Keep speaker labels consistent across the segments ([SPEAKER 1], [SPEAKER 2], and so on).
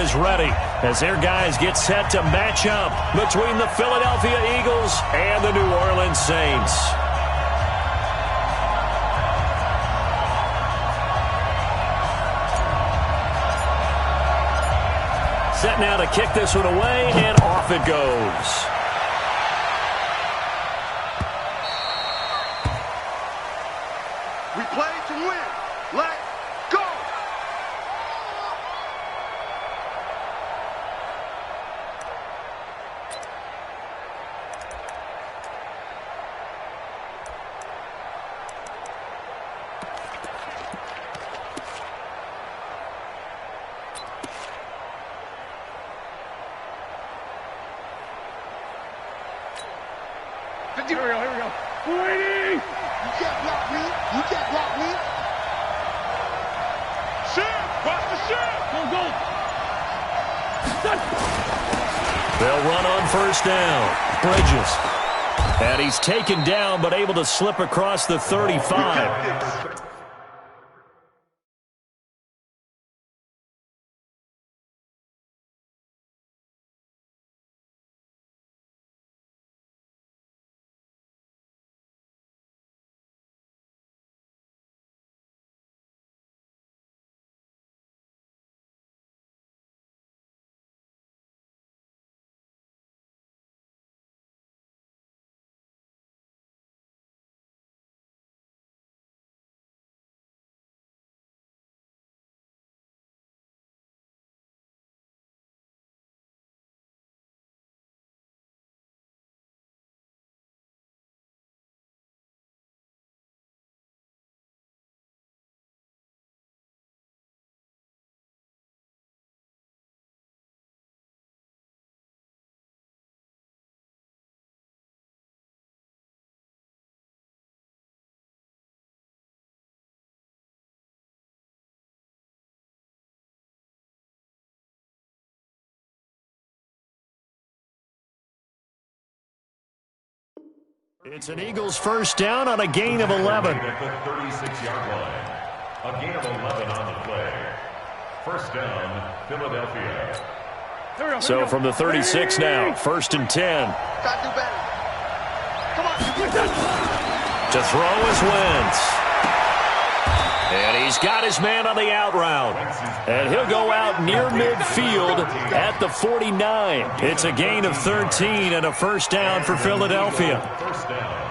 [SPEAKER 1] is ready as their guys get set to match up between the Philadelphia Eagles and the New Orleans Saints. Set now to kick this one away, and off it goes.
[SPEAKER 2] We play to win. Let's go!
[SPEAKER 3] Here we go. Waiting!
[SPEAKER 2] You can't block me. You can't block me.
[SPEAKER 3] Shit! Watch the shit! Go!
[SPEAKER 1] They'll run on first down. Bridges. And he's taken down, but able to slip across the 35. It's an Eagles first down on a gain of 11.
[SPEAKER 4] At the 36-yard line. A gain of 11 on the play. First down, Philadelphia.
[SPEAKER 1] So from the 36 now, first and 10.
[SPEAKER 2] Gotta do better. Come on.
[SPEAKER 1] To throw is Wentz. And he's got his man on the out route. And he'll go out near midfield at the 49. It's a gain of 13 and a first down for Philadelphia.
[SPEAKER 4] First down.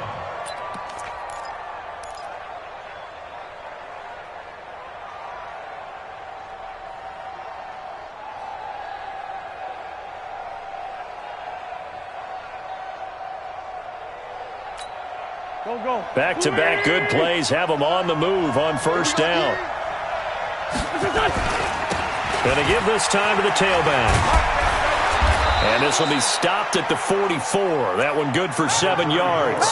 [SPEAKER 3] Go.
[SPEAKER 1] Back-to-back good plays have them on the move on first down. Going to give this time to the tailback. And this will be stopped at the 44. That one good for 7 yards.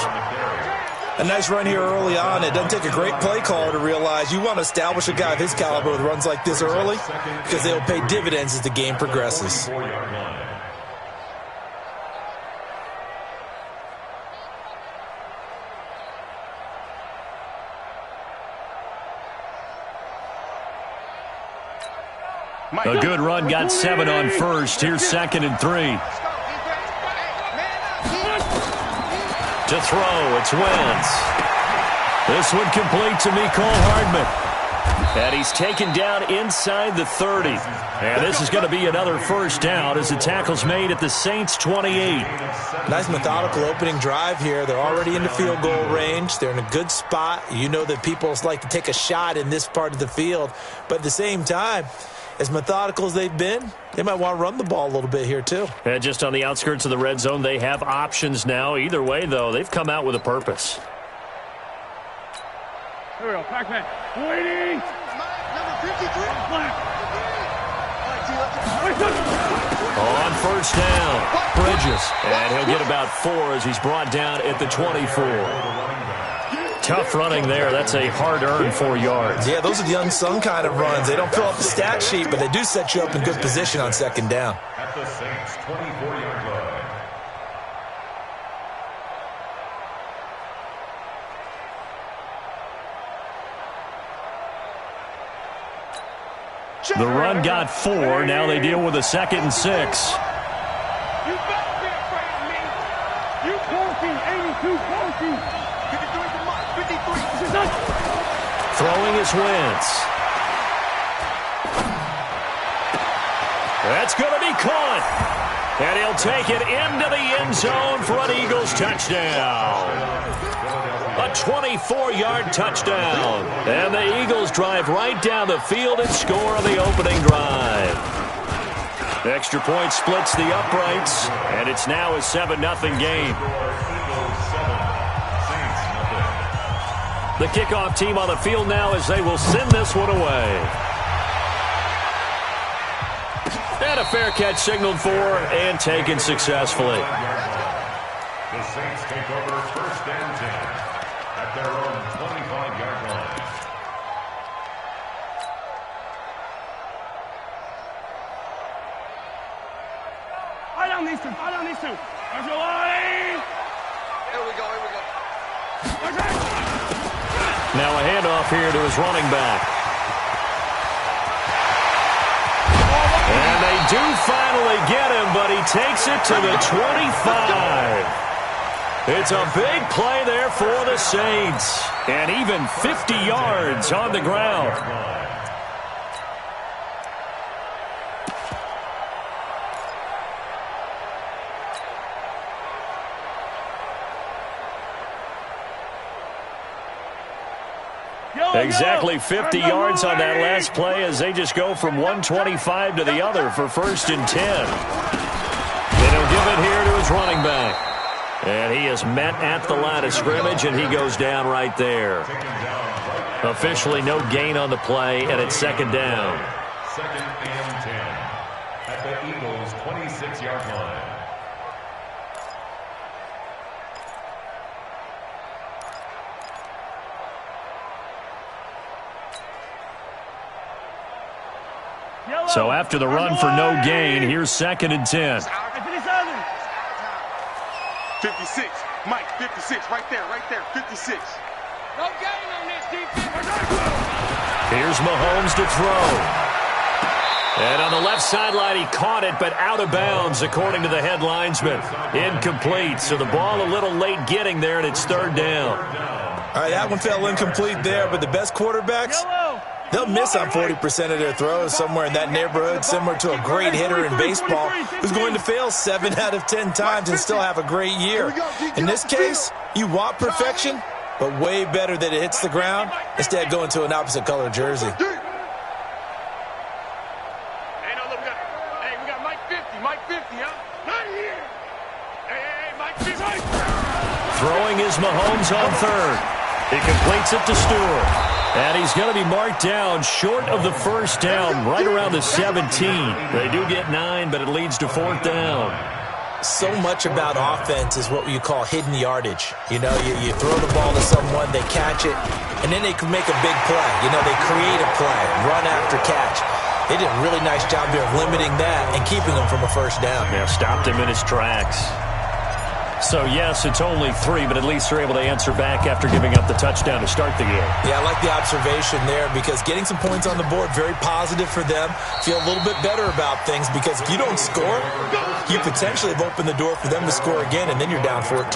[SPEAKER 5] A nice run here early on. It doesn't take a great play caller to realize you want to establish a guy of his caliber with runs like this early because they'll pay dividends as the game progresses.
[SPEAKER 1] A good run got 7 on first. Here's second and 3. To throw, it's Wentz. This one complete to Mecole Hardman. And he's taken down inside the 30. And this is going to be another first down as the tackle's made at the Saints' 28.
[SPEAKER 5] Nice methodical opening drive here. They're already in the field goal range. They're in a good spot. You know that people like to take a shot in this part of the field. But at the same time, as methodical as they've been, they might want to run the ball a little bit here too.
[SPEAKER 1] And just on the outskirts of the red zone, they have options now. Either way, though, they've come out with a purpose.
[SPEAKER 3] Here we go. Pac-Man. Waiting.
[SPEAKER 2] Number 53.
[SPEAKER 1] On first down, Bridges. And he'll get about 4 as he's brought down at the 24. Tough running there. That's a hard-earned 4 yards.
[SPEAKER 5] Yeah, those are the unsung kind of runs. They don't fill up the stat sheet, but they do set you up in good position on second down.
[SPEAKER 4] At the Saints' 24-yard line.
[SPEAKER 1] The run got 4. Now they deal with a 2nd and 6.
[SPEAKER 3] You better be afraid of me. You funky, 82 funky.
[SPEAKER 2] 53 for Mike, 53.
[SPEAKER 1] Throwing his Wentz. That's going to be caught. And he'll take it into the end zone for an Eagles touchdown. A 24-yard touchdown. And the Eagles drive right down the field and score on the opening drive. Extra point splits the uprights, and it's now a 7-0 game. The kickoff team on the field now as they will send this one away. And a fair catch signaled for and taken successfully.
[SPEAKER 4] The Saints take over 1st and 10 at their own 25-yard line.
[SPEAKER 3] I don't need to. There's your line.
[SPEAKER 2] Here we go.
[SPEAKER 1] Now a handoff here to his running back. And they do finally get him, but he takes it to the 25. It's a big play there for the Saints. And even 50 yards on the ground. Exactly 50 yards on that last play as they just go from 125 to the other for 1st and 10. And he'll give it here to his running back. And he is met at the line of scrimmage, and he goes down right there. Officially no gain on the play, and it's 2nd down.
[SPEAKER 4] 2nd and 10 at the Eagles' 26-yard line.
[SPEAKER 1] So after the run for no gain, here's 2nd and 10.
[SPEAKER 2] 56. Mike, 56. Right there. 56.
[SPEAKER 3] No gain on this defense.
[SPEAKER 1] Here's Mahomes to throw. And on the left sideline, he caught it, but out of bounds, according to the head linesman. Incomplete, so the ball a little late getting there, and it's 3rd down.
[SPEAKER 5] All right, that one fell incomplete there, but the best quarterbacks, they'll miss on 40% of their throws somewhere in that neighborhood, similar to a great hitter in baseball who's going to fail 7 out of 10 times and still have a great year. In this case, you want perfection, but way better that it hits the ground instead of going to an opposite color jersey.
[SPEAKER 3] Hey, we got Mike 50, huh? Not here. Hey, Mike 50.
[SPEAKER 1] Throwing is Mahomes on 3rd. He completes it to Stewart. And he's going to be marked down short of the 1st down, right around the 17. They do get 9, but it leads to 4th down.
[SPEAKER 5] So much about offense is what you call hidden yardage. You know, you throw the ball to someone, they catch it, and then they can make a big play. You know, they create a play, run after catch. They did a really nice job here of limiting that and keeping him from a 1st down.
[SPEAKER 1] Yeah, stopped him in his tracks. So, yes, it's only 3, but at least they're able to answer back after giving up the touchdown to start the game.
[SPEAKER 5] Yeah, I like the observation there because getting some points on the board, very positive for them. Feel a little bit better about things because if you don't score, you potentially have opened the door for them to score again, and then you're down 14.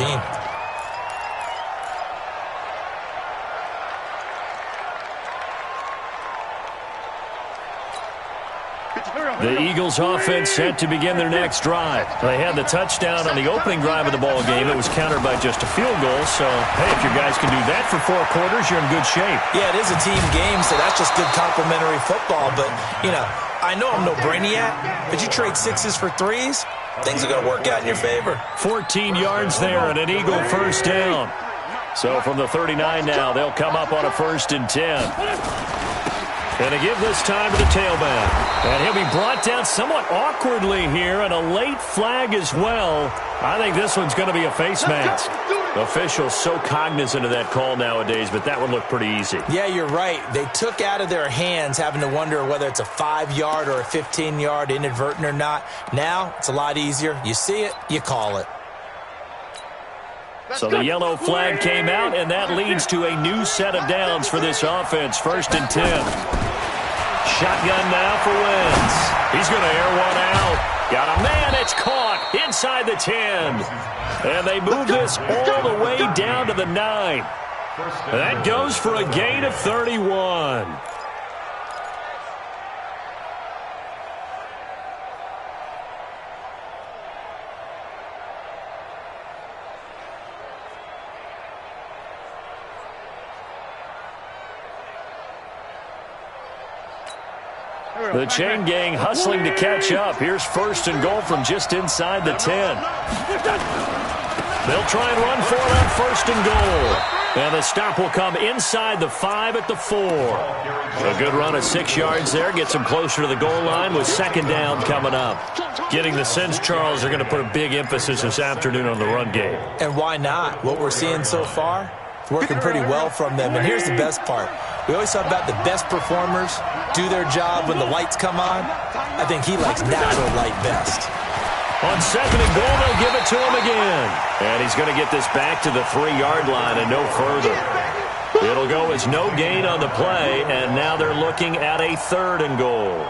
[SPEAKER 1] The Eagles offense set to begin their next drive. They had the touchdown on the opening drive of the ball game. It was countered by just a field goal. So, hey, if your guys can do that for 4 quarters, you're in good shape.
[SPEAKER 5] Yeah, it is a team game, so that's just good complimentary football. But, you know, I know I'm no brainiac, but you trade 6s for 3s, things are going to work out in your favor.
[SPEAKER 1] 14 yards there and an Eagle 1st down. So from the 39 now, they'll come up on a 1st and 10. And to give this time to the tailback. And he'll be brought down somewhat awkwardly here, and a late flag as well. I think this one's going to be a face mask. Officials so cognizant of that call nowadays, but that would look pretty easy.
[SPEAKER 5] Yeah, you're right. They took out of their hands having to wonder whether it's a 5-yard or a 15-yard inadvertent or not. Now, it's a lot easier. You see it, you call it.
[SPEAKER 1] So the yellow flag came out, and that leads to a new set of downs for this offense. 1st and 10. shotgun now for Wentz. He's going to air one out. Got a man. It's caught inside the 10. And they move this all the way down to the 9. That goes for a gain of 31. The chain gang hustling to catch up. Here's first and goal from just inside the 10. They'll try and run for it on first and goal. And the stop will come inside the 5 at the 4. A good run of 6 yards there. Gets them closer to the goal line with second down coming up. Getting the sense, Charles, they're going to put a big emphasis this afternoon on the run game.
[SPEAKER 5] And why not? What we're seeing so far, it's working pretty well from them. And here's the best part. We always talk about the best performers do their job when the lights come on. I think he likes natural light best.
[SPEAKER 1] On second and goal, they'll give it to him again. And he's going to get this back to the 3-yard line and no further. It'll go as no gain on the play, and now they're looking at a third and goal.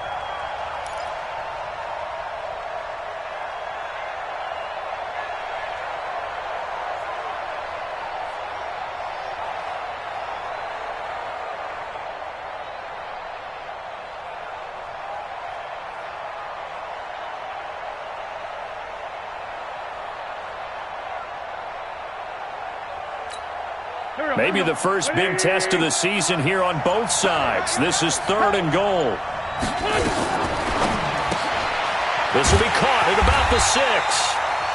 [SPEAKER 1] Maybe the first big test of the season here on both sides. This is third and goal. This will be caught at about the 6.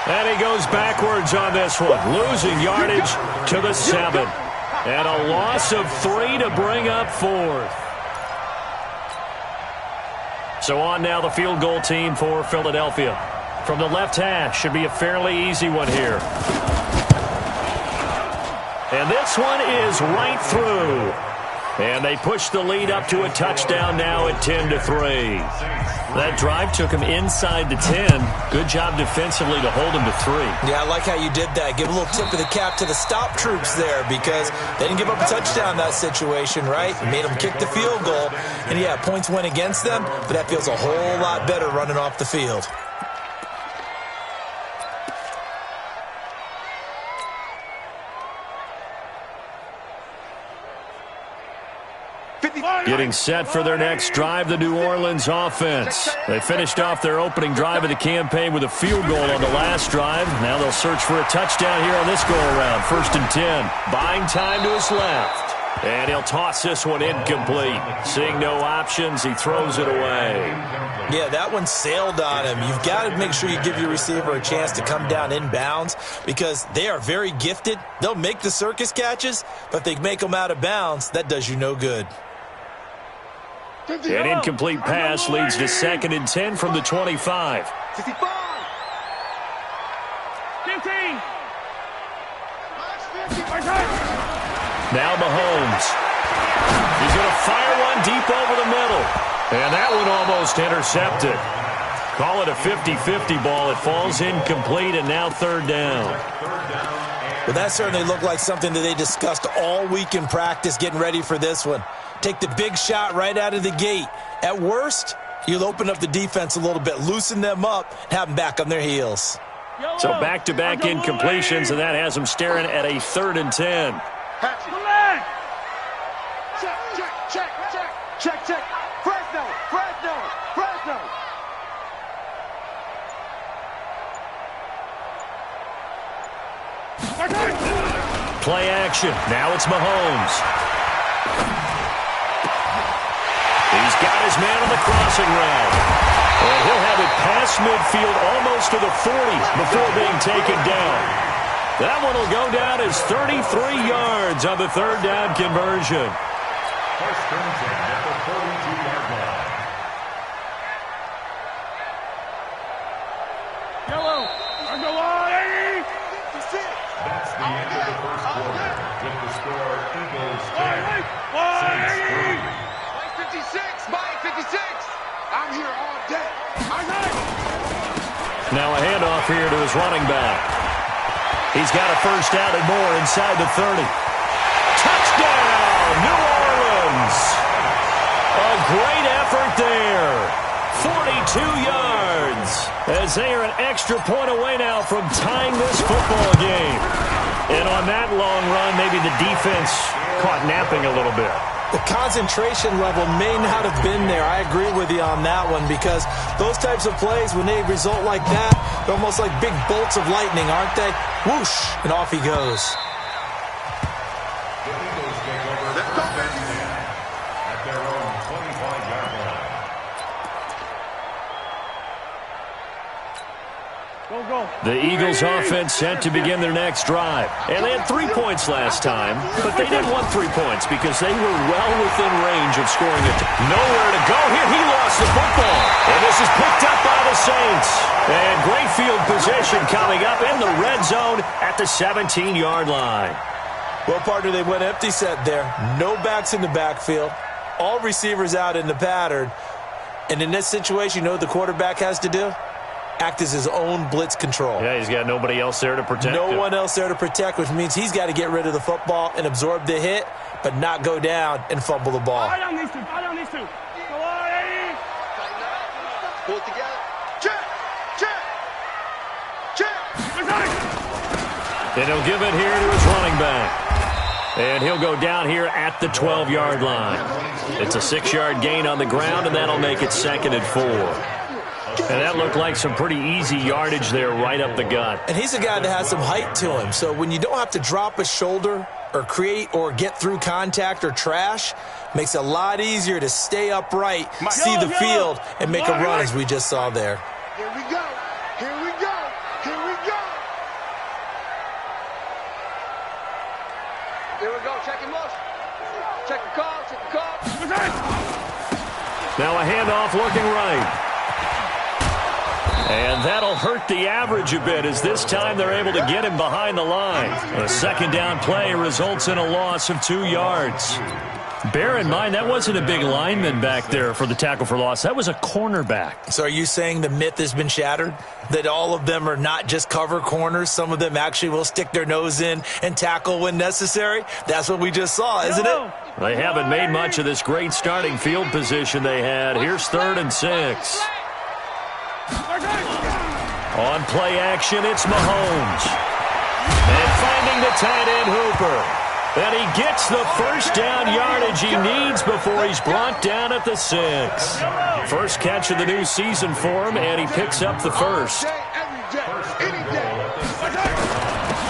[SPEAKER 1] And he goes backwards on this one, losing yardage to the 7. And a loss of 3 to bring up fourth. So on now the field goal team for Philadelphia. From the left hash, should be a fairly easy one here. And this one is right through. And they push the lead up to a touchdown now at 10-3. That drive took him inside the 10. Good job defensively to hold him to 3.
[SPEAKER 5] Yeah, I like how you did that. Give a little tip of the cap to the stop troops there because they didn't give up a touchdown in that situation, right? It made them kick the field goal. And, yeah, points went against them, but that feels a whole lot better running off the field.
[SPEAKER 1] Getting set for their next drive, the New Orleans offense. They finished off their opening drive of the campaign with a field goal on the last drive. Now they'll search for a touchdown here on this go-around. First and 10. Buying time to his left. And he'll toss this one incomplete. Seeing no options, he throws it away.
[SPEAKER 5] Yeah, that one sailed on him. You've got to make sure you give your receiver a chance to come down inbounds because they are very gifted. They'll make the circus catches, but if they make them out of bounds, that does you no good.
[SPEAKER 1] An incomplete pass leads to second and 10 from the 25.
[SPEAKER 3] 65. 15.
[SPEAKER 1] Now Mahomes. He's going to fire one deep over the middle. And that one almost intercepted. Call it a 50-50 ball. It falls incomplete, and now third down.
[SPEAKER 5] Well, that certainly looked like something that they discussed all week in practice getting ready for this one. Take the big shot right out of the gate. At worst, you'll open up the defense a little bit, loosen them up, and have them back on their heels.
[SPEAKER 1] So back-to-back incompletions, and that has them staring at a third and 10.
[SPEAKER 3] Check, check, check, check, check, check. Fresno, Fresno, Fresno.
[SPEAKER 1] Play action. Now it's Mahomes. He's got his man on the crossing route. And he'll have it past midfield almost to the 40 before being taken down. That one will go down as 33 yards on the third down conversion.
[SPEAKER 4] First and 10 at the 42-yard line.
[SPEAKER 3] Yellow. I go on.
[SPEAKER 4] That's the end of the first quarter. With the score, Eagles 10, Saints 3.
[SPEAKER 2] Mike 56, Mike 56. I'm here all day.
[SPEAKER 1] Now a handoff here to his running back. He's got a first down and more inside the 30. Touchdown, New Orleans! A great effort there. 42 yards. As they are an extra point away now from tying this football game. And on that long run, maybe the defense caught napping a little bit.
[SPEAKER 5] The concentration level may not have been there. I agree with you on that one, because those types of plays, when they result like that, they're almost like big bolts of lightning, aren't they? Whoosh, and off he goes.
[SPEAKER 4] The Eagles take over at their own 25-yard line.
[SPEAKER 1] The Eagles offense set to begin their next drive. And they had 3 points last time, but they didn't want 3 points because they were well within range of scoring it. Nowhere to go here. He lost the football. And this is picked up by the Saints. And great field position coming up in the red zone at the 17-yard line.
[SPEAKER 5] Well, partner, they went empty set there. No backs in the backfield. All receivers out in the pattern. And in this situation, you know what the quarterback has to do? Act as his own blitz control.
[SPEAKER 1] Yeah, he's got nobody else there to protect him.
[SPEAKER 5] No one else there to protect, which means he's got to get rid of the football and absorb the hit, but not go down and fumble the ball.
[SPEAKER 3] I don't need to. I don't need to. Go on, Eddie.
[SPEAKER 2] Pull it together. Check. Check. Check.
[SPEAKER 1] And he'll give it here to his running back. And he'll go down here at the 12-yard line. It's a 6-yard gain on the ground, and that'll make it 2nd and 4. And that looked like some pretty easy yardage there right up the gut.
[SPEAKER 5] And he's a guy that has some height to him. So when you don't have to drop a shoulder or create or get through contact or trash, makes it a lot easier to stay upright, see the field, and make a run as we just saw there.
[SPEAKER 2] Here we go. Here we go. Here we go. Here we go. Check him off. Check the call. Check the call.
[SPEAKER 1] Now a handoff looking right. And that'll hurt the average a bit, as this time they're able to get him behind the line. A second down play results in a loss of 2 yards. Bear in mind, that wasn't a big lineman back there for the tackle for loss. That was a cornerback.
[SPEAKER 5] So are you saying the myth has been shattered? That all of them are not just cover corners? Some of them actually will stick their nose in and tackle when necessary? That's what we just saw, isn't it?
[SPEAKER 1] They haven't made much of this great starting field position they had. Here's 3rd and 6. On play action, it's Mahomes. And finding the tight end Hooper. And he gets the first down yardage he needs before he's brought down at the 6. First catch of the new season for him, and he picks up the first.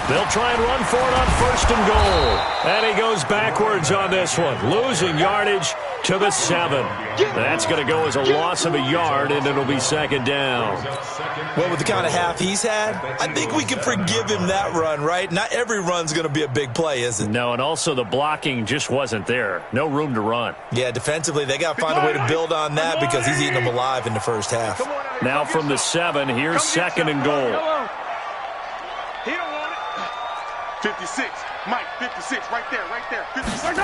[SPEAKER 1] They'll try and run for it on 1st and goal. And he goes backwards on this one, losing yardage to the 7. That's going to go as a loss of a yard, and it'll be 2nd down.
[SPEAKER 5] Well, with the kind of half he's had, I think we can forgive him that run, right? Not every run's going to be a big play, is it?
[SPEAKER 1] No, and also the blocking just wasn't there. No room to run.
[SPEAKER 5] Yeah, defensively, they got to find a way to build on that because he's eating them alive in the first half.
[SPEAKER 1] Now from the 7, here's 2nd and goal.
[SPEAKER 2] He don't want it. 56. Mike, 56. Right there. Right there. 56.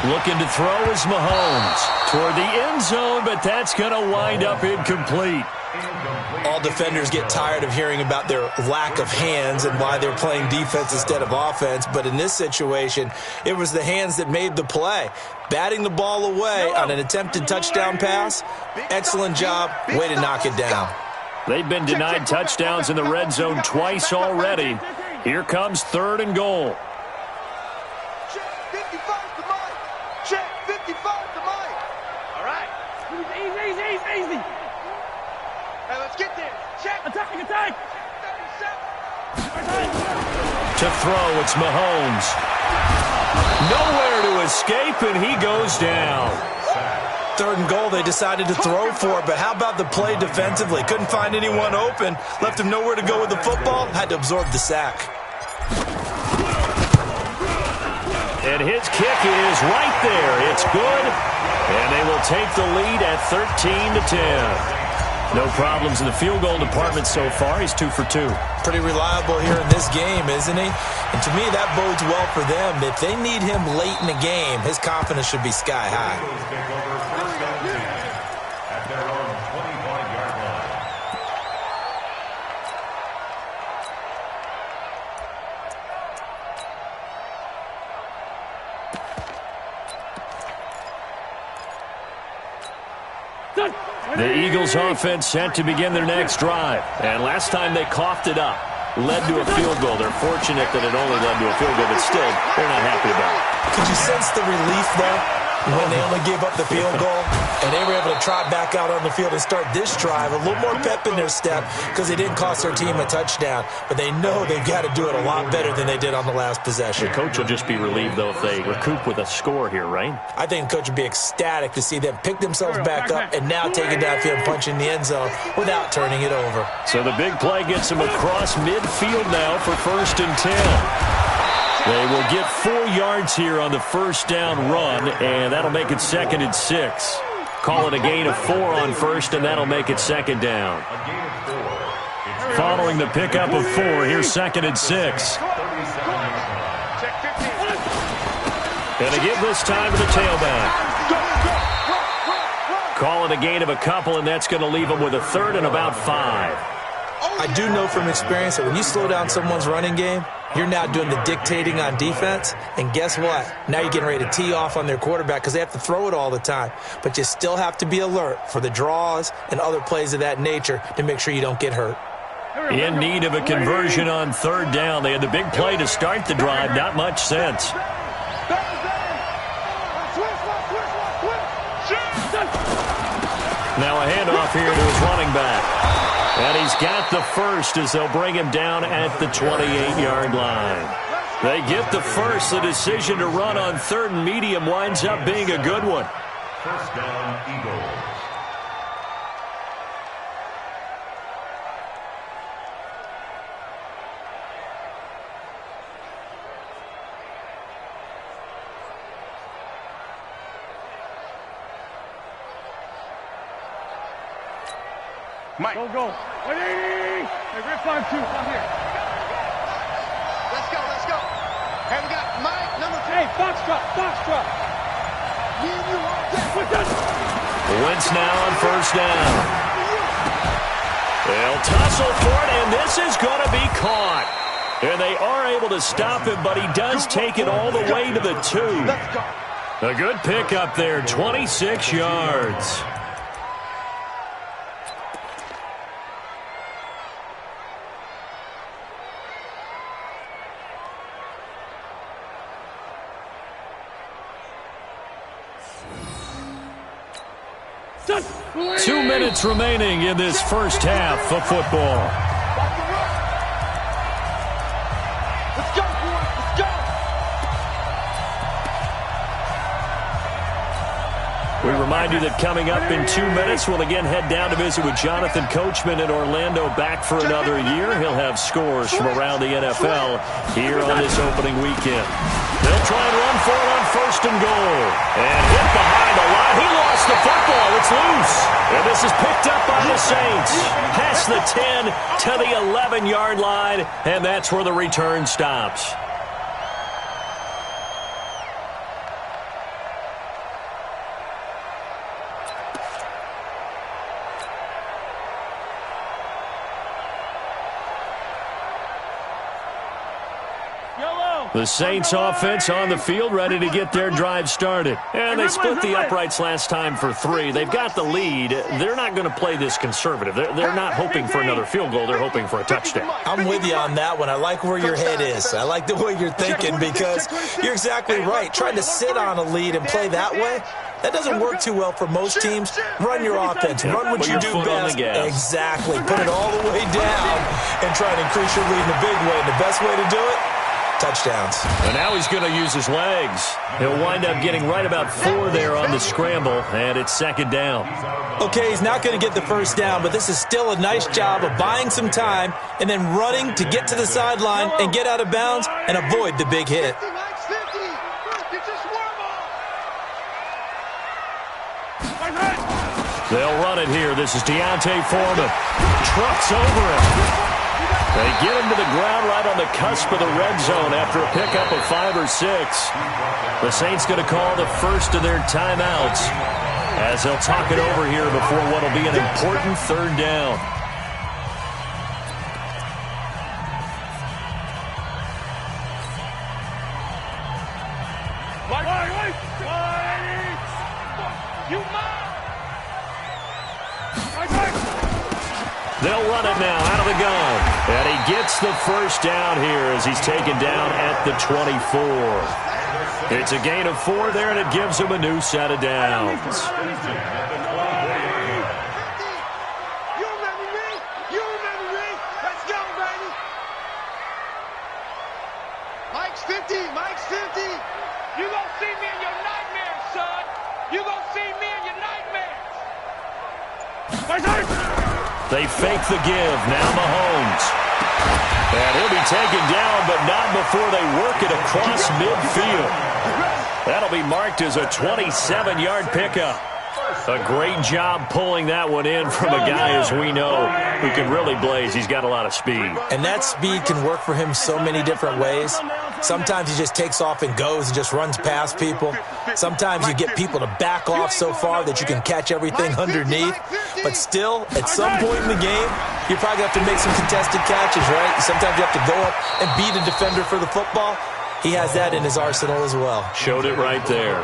[SPEAKER 1] Looking to throw is Mahomes toward the end zone, but that's going to wind up incomplete.
[SPEAKER 5] All defenders get tired of hearing about their lack of hands and why they're playing defense instead of offense. But in this situation, it was the hands that made the play. Batting the ball away on an attempted touchdown pass. Excellent job. Way to knock it down.
[SPEAKER 1] They've been denied touchdowns in the red zone twice already. Here comes 3rd and goal.
[SPEAKER 2] Check 55 to Mike. Check 55 to Mike. All right.
[SPEAKER 3] Easy.
[SPEAKER 2] Hey, let's get there. Check.
[SPEAKER 3] Attack.
[SPEAKER 2] 37.
[SPEAKER 1] To throw, it's Mahomes. Nowhere to escape, and he goes down.
[SPEAKER 5] 3rd and goal, they decided to throw for it, but how about the play defensively? Couldn't find anyone open, left him nowhere to go with the football, had to absorb the sack.
[SPEAKER 1] And his kick is right there. It's good, and they will take the lead at 13-10. No problems in the field goal department so far. He's 2 for 2.
[SPEAKER 5] Pretty reliable here in this game, isn't he? And to me, that bodes well for them. If they need him late in the game, his confidence should be sky high.
[SPEAKER 4] At their own 25-yard line.
[SPEAKER 1] Eagles offense set to begin their next drive. And last time they coughed it up, led to a field goal. They're fortunate that it only led to a field goal, but still, they're not happy about it.
[SPEAKER 5] Could you sense the relief, though, when they only gave up the field goal and they were able to trot back out on the field and start this drive? A little more pep in their step because they didn't cost their team a touchdown, but they know they've got to do it a lot better than they did on the last possession.
[SPEAKER 1] The coach will just be relieved, though, if they recoup with a score here, right?
[SPEAKER 5] I think the coach would be ecstatic to see them pick themselves back up and now take it downfield and punch in the end zone without turning it over.
[SPEAKER 1] So the big play gets them across midfield now for 1st and 10. They will get 4 yards here on the first down run, and that'll make it 2nd and 6. Call it a gain of 4 on first, and that'll make it 2nd down. Following the pickup of 4, here's 2nd and 6. And they give this time to the tailback. Call it a gain of a couple, and that's going to leave them with a 3rd and about 5.
[SPEAKER 5] I do know from experience that when you slow down someone's running game, you're now doing the dictating on defense, and guess what? Now you're getting ready to tee off on their quarterback because they have to throw it all the time. But you still have to be alert for the draws and other plays of that nature to make sure you don't get hurt.
[SPEAKER 1] In need of a conversion on 3rd down. They had the big play to start the drive. Not much sense. Now a handoff here to his running back. And he's got the first as they'll bring him down at the 28-yard line. They get the first. The decision to run on 3rd and medium winds up being a good one.
[SPEAKER 4] 1st down, Eagles.
[SPEAKER 2] Mike.
[SPEAKER 3] Go. 180. Hey, rip on 2. Come here.
[SPEAKER 6] Let's go. Hey, we got Mike, number 2.
[SPEAKER 3] Hey, foxtrot.
[SPEAKER 6] Me and you all day.
[SPEAKER 1] Wentz now on 1st down. They'll tussle for it, and this is going to be caught. And they are able to stop him, but he does take it all the way to the 2.
[SPEAKER 6] Let's go.
[SPEAKER 1] A good pickup there, 26 yards.
[SPEAKER 3] Just
[SPEAKER 1] 2 minutes remaining in this first half of football.
[SPEAKER 6] Let's go, boys. Let's go.
[SPEAKER 1] We remind you that coming up in 2 minutes, we'll again head down to visit with Jonathan Coachman in Orlando, back for another year. He'll have scores from around the NFL here on this opening weekend. They'll try and run for it on 1st and goal. And hit behind the line. He lost the football. It's loose. And this is picked up by the Saints. Past the 10 to the 11-yard line. And that's where the return stops. The Saints offense on the field, ready to get their drive started. And they split the uprights last time for 3. They've got the lead. They're not going to play this conservative. They're not hoping for another field goal. They're hoping for a touchdown.
[SPEAKER 5] I'm with you on that one. I like where your head is. I like the way you're thinking because you're exactly right. Trying to sit on a lead and play that way, that doesn't work too well for most teams. Run your offense. Run what you do best. Exactly. Put it all the way down and try to increase your lead in a big way. And the best way to do it, touchdowns.
[SPEAKER 1] And now he's going to use his legs. He'll wind up getting right about 4 there on the scramble, and it's 2nd down.
[SPEAKER 5] Okay, he's not going to get the first down, but this is still a nice job of buying some time and then running to get to the sideline and get out of bounds and avoid the big hit.
[SPEAKER 1] They'll run it here. This is Deontay Foreman. Trucks over him. They get him to the ground right on the cusp of the red zone after a pickup of 5 or 6. The Saints going to call the first of their timeouts as they'll talk it over here before what will be an important 3rd down. They'll run it now out of the gun. And he gets the first down here as he's taken down at the 24. It's a gain of 4 there, and it gives him a new set of downs.
[SPEAKER 6] You remember me? You remember me? Let's go, baby. Mike's 50. Mike's 50.
[SPEAKER 3] You gonna see me in your nightmares, son. You gonna see me in your nightmares.
[SPEAKER 1] They fake the give. Now Mahomes. And he'll be taken down, but not before they work it across midfield. That'll be marked as a 27-yard pickup. A great job pulling that one in from a guy, as we know, who can really blaze. He's got a lot of speed.
[SPEAKER 5] And that speed can work for him so many different ways. Sometimes he just takes off and goes and just runs past people. Sometimes you get people to back off so far that you can catch everything underneath. But still, at some point in the game, you probably have to make some contested catches, right? Sometimes you have to go up and beat a defender for the football. He has that in his arsenal as well.
[SPEAKER 1] Showed it right there.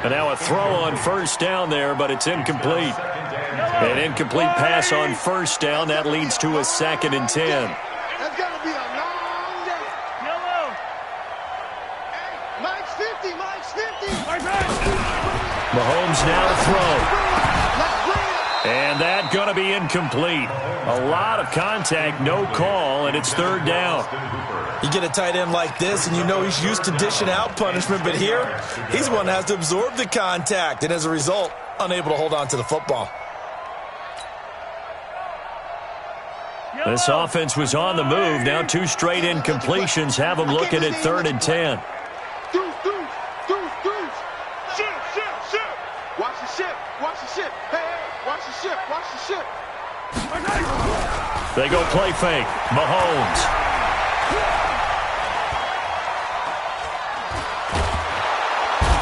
[SPEAKER 1] And now a throw on first down there, but it's incomplete. An incomplete pass on first down. That leads to a 2nd and 10.
[SPEAKER 6] That's gonna be a long day. Yellow. Hey, Mike's 50. Mike's 50.
[SPEAKER 1] Mahomes now to throw.
[SPEAKER 6] Let's bring it.
[SPEAKER 1] And that going to be incomplete. A lot of contact, no call, and it's 3rd down.
[SPEAKER 5] You get a tight end like this, and you know he's used to dishing out punishment, but here, he's one that has to absorb the contact, and as a result, unable to hold on to the football.
[SPEAKER 1] This offense was on the move. Now 2 straight incompletions have them looking at 3rd and 10.
[SPEAKER 6] Deuce. Ship. Watch the ship. Watch the ship. Hey, watch the ship. Watch the ship.
[SPEAKER 1] They go play fake. Mahomes.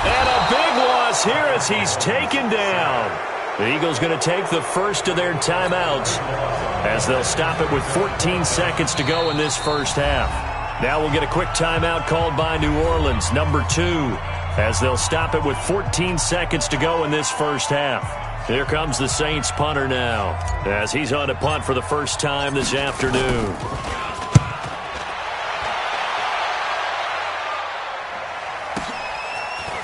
[SPEAKER 1] And a big loss here as he's taken down. The Eagles going to take the first of their timeouts as they'll stop it with 14 seconds to go in this first half. Now we'll get a quick timeout called by New Orleans, number 2, as they'll stop it with 14 seconds to go in this first half. Here comes the Saints punter now as he's on to punt for the first time this afternoon.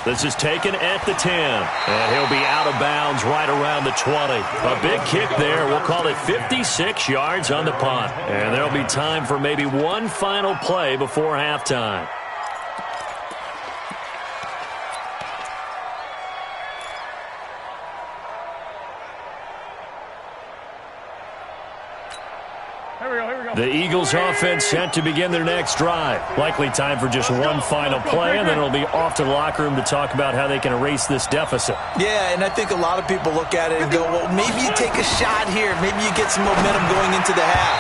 [SPEAKER 1] This is taken at the 10, and he'll be out of bounds right around the 20. A big kick there. We'll call it 56 yards on the punt. And there'll be time for maybe one final play before halftime. The Eagles offense set to begin their next drive. Likely time for just one final play, and then it'll be off to the locker room to talk about how they can erase this deficit.
[SPEAKER 5] Yeah, and I think a lot of people look at it and go, well, maybe you take a shot here. Maybe you get some momentum going into the half.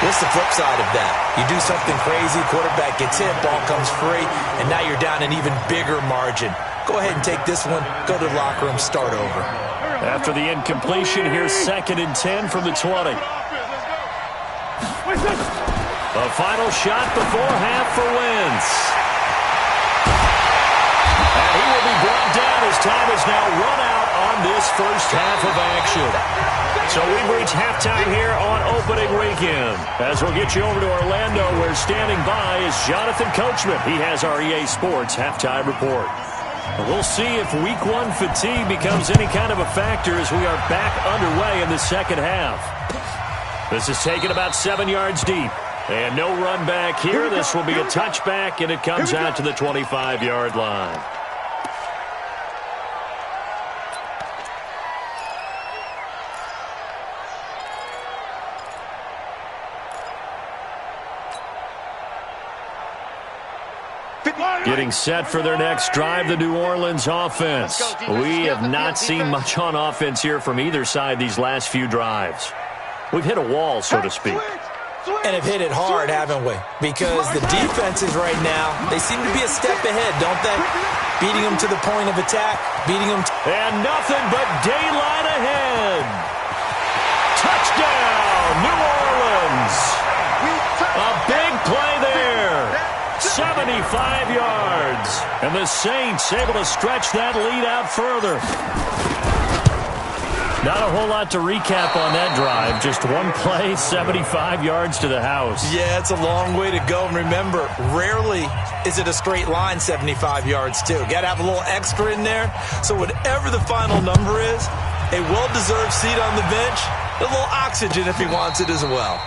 [SPEAKER 5] What's the flip side of that? You do something crazy, quarterback gets hit, ball comes free, and now you're down an even bigger margin. Go ahead and take this one, go to the locker room, start over.
[SPEAKER 1] After the incompletion, here's 2nd and 10 from the 20. A final shot before half for Wentz. And he will be brought down as time is now run out on this first half of action. So we've reached halftime here on opening weekend. As we'll get you over to Orlando, where standing by is Jonathan Coachman. He has our EA Sports halftime report. And we'll see if Week 1 fatigue becomes any kind of a factor as we are back underway in the second half. This is taken about 7 yards deep. And no run back here. This will be a touchback, and it comes out to the 25-yard line. Getting set for their next drive, the New Orleans offense. We have not seen much on offense here from either side these last few drives. We've hit a wall, so to speak.
[SPEAKER 5] And have hit it hard, haven't we? Because the defenses right now, they seem to be a step ahead, don't they? Beating them to the point of attack, beating them.
[SPEAKER 1] And nothing but daylight ahead. Touchdown, New Orleans. A big play there. 75 yards. And the Saints able to stretch that lead out further. Not a whole lot to recap on that drive. Just one play, 75 yards to the house.
[SPEAKER 5] Yeah, it's a long way to go. And remember, rarely is it a straight line 75 yards, too. Got to have a little extra in there. So whatever the final number is, a well-deserved seat on the bench, a little oxygen if he wants it as well.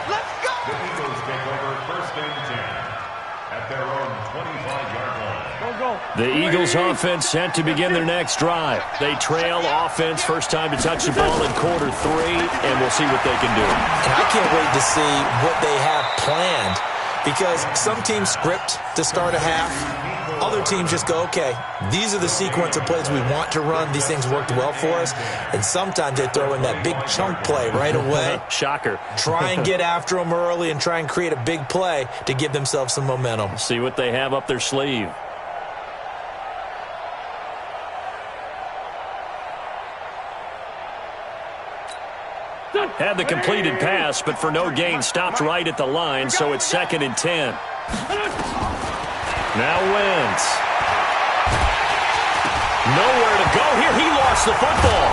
[SPEAKER 6] Let's go!
[SPEAKER 4] The Eagles take over first and 10 at their own 25-yard line.
[SPEAKER 1] The Eagles offense set to begin their next drive. They trail offense, first time to touch the ball in quarter 3, and we'll see what they can do.
[SPEAKER 5] And I can't wait to see what they have planned, because some teams script to start a half. Other teams just go, okay, these are the sequence of plays we want to run. These things worked well for us. And sometimes they throw in that big chunk play right away.
[SPEAKER 1] Shocker.
[SPEAKER 5] Try and get after them early and try and create a big play to give themselves some momentum.
[SPEAKER 1] See what they have up their sleeve. Had the completed pass, but for no gain, stopped right at the line, so it's 2nd and 10. Now Wentz. Nowhere to go here. He lost the football.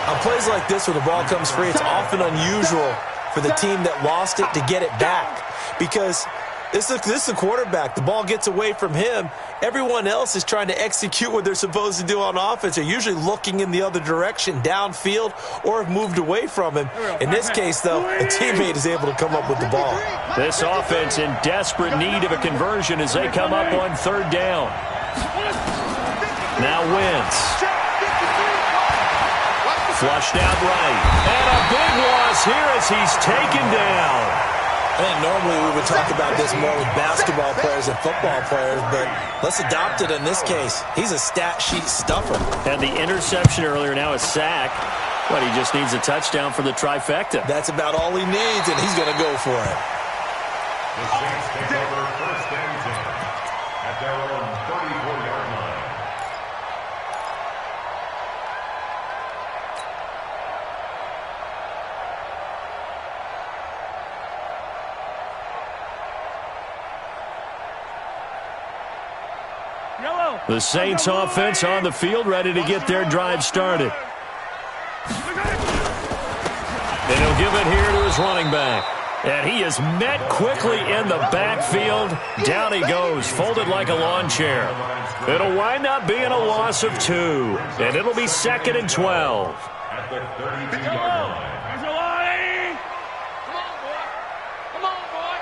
[SPEAKER 5] On plays like this where the ball comes free, it's often unusual for the team that lost it to get it back, because this is a quarterback. The ball gets away from him. Everyone else is trying to execute what they're supposed to do on offense. They're usually looking in the other direction, downfield, or have moved away from him. In this case, though, a teammate is able to come up with the ball.
[SPEAKER 1] This offense in desperate need of a conversion as they come up on 3rd down. Now Wentz. Flushed out right. And a big loss here as he's taken down.
[SPEAKER 5] I think normally we would talk about this more with basketball players and football players, but let's adopt it in this case. He's a stat sheet stuffer.
[SPEAKER 1] Had the interception earlier, now a sack. But he just needs a touchdown for the trifecta.
[SPEAKER 5] That's about all he needs, and he's going to go for it.
[SPEAKER 4] The Saints take over first and 10 at their own 34-yard line.
[SPEAKER 1] The Saints offense on the field, ready to get their drive started. And he'll give it here to his running back. And he is met quickly in the backfield. Down he goes, folded like a lawn chair. It'll wind up being a loss of 2. And it'll be 2nd and 12.
[SPEAKER 4] At the 32-yard line.
[SPEAKER 3] Come on, boy.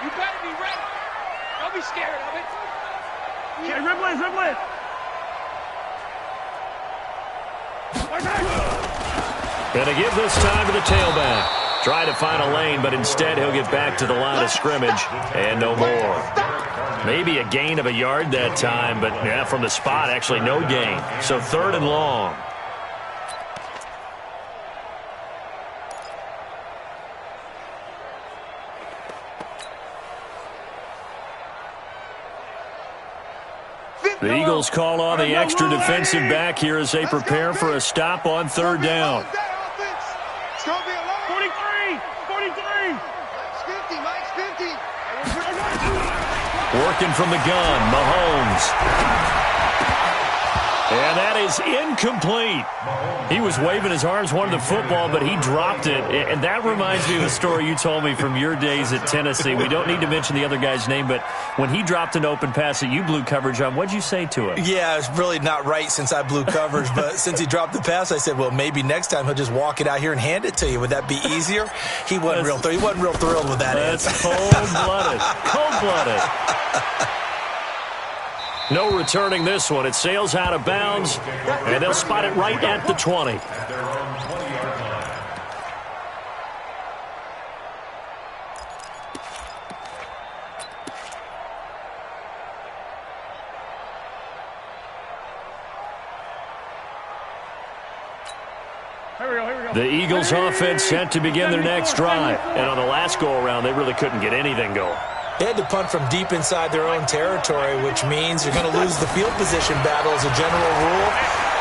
[SPEAKER 3] You better be ready. Don't be scared of it.
[SPEAKER 6] Okay, dribble it.
[SPEAKER 1] Going to give this time to the tailback. Try to find a lane, but instead he'll get back to the line of scrimmage and no more. Maybe a gain of a yard that time, but yeah, from the spot, actually no gain. So 3rd and long. The Eagles call on the extra defensive back here as they prepare for a stop on 3rd down.
[SPEAKER 6] It's going to be a long 43. Mike's 50.
[SPEAKER 1] Working from the gun, Mahomes. And that is incomplete. He was waving his arms, wanted the football, but he dropped it. And that reminds me of the story you told me from your days at Tennessee. We don't need to mention the other guy's name, but when he dropped an open pass that you blew coverage on, what'd you say to him?
[SPEAKER 5] Yeah, it's really not right since I blew coverage, but since he dropped the pass, I said, well, maybe next time he'll just walk it out here and hand it to you. Would that be easier? He wasn't real thrilled with that
[SPEAKER 1] answer.
[SPEAKER 5] That's
[SPEAKER 1] cold-blooded. Cold-blooded. No returning this one. It sails out of bounds, and they'll spot it right at the 20.
[SPEAKER 4] At their own 20-yard line.
[SPEAKER 1] The Eagles offense set to begin their next drive. And on the last go-around, they really couldn't get anything going.
[SPEAKER 5] They had to punt from deep inside their own territory, which means you're going to lose the field position battle as a general rule.